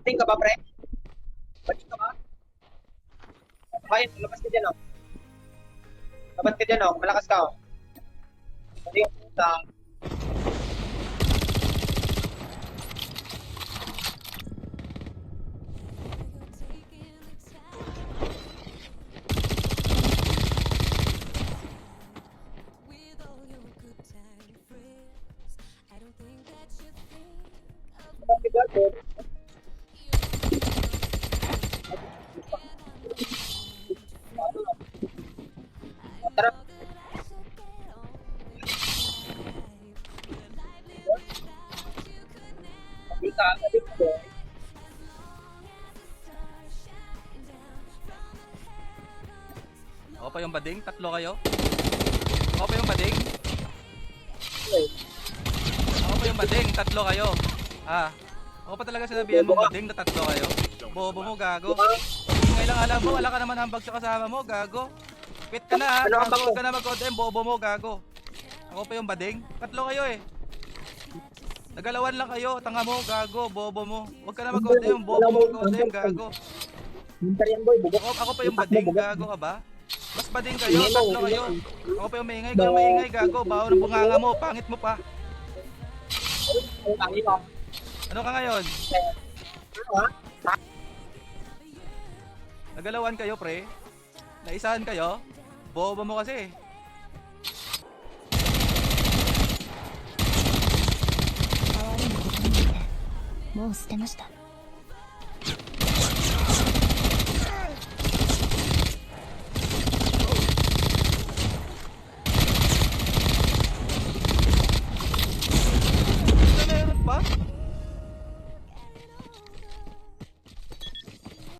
Ting ka ba, pre? Bating ka ba? Okay, labas ka dyan, oh. Labas ka dyan, oh. Malakas ka, oh. Hindi yung puta. Labas ka dyan, oh. Tara. Hindi ka, hindi ko. Ako pa yung bading? Tatlo kayo? Ako pa yung bading? Ako pa yung bading? Tatlo kayo? Ah, ako pa talaga sinabihan mong bading na tatlo kayo? Bobo mo, gago. Ingay lang alam mo, wala ka naman hambag sa kasama mo, gago. Quit ka na ha, Ano ang gago, bako? huwag ka na mag-ODM, bobo mo, gago. Ako pa yung bading? Tatlo kayo eh. Nagalawan lang kayo, tanga mo, gago, bobo mo. Huwag ka na mag-ODM, bobo mo mag-ODM, gago. Mintar yan, boy. Bugok. Ako pa yung bading, gago ka ba? Mas bading kayo, tatlo kayo. Ako pa yung maingay, ikaw yung maingay, gago. Baho ng bunganga mo, pangit mo pa. Ang tangi mo. Ano ka ngayon? Ano, ha? Nagalawan kayo, pre? Naisahan kayo? Bobo mo kasi. もう捨てました。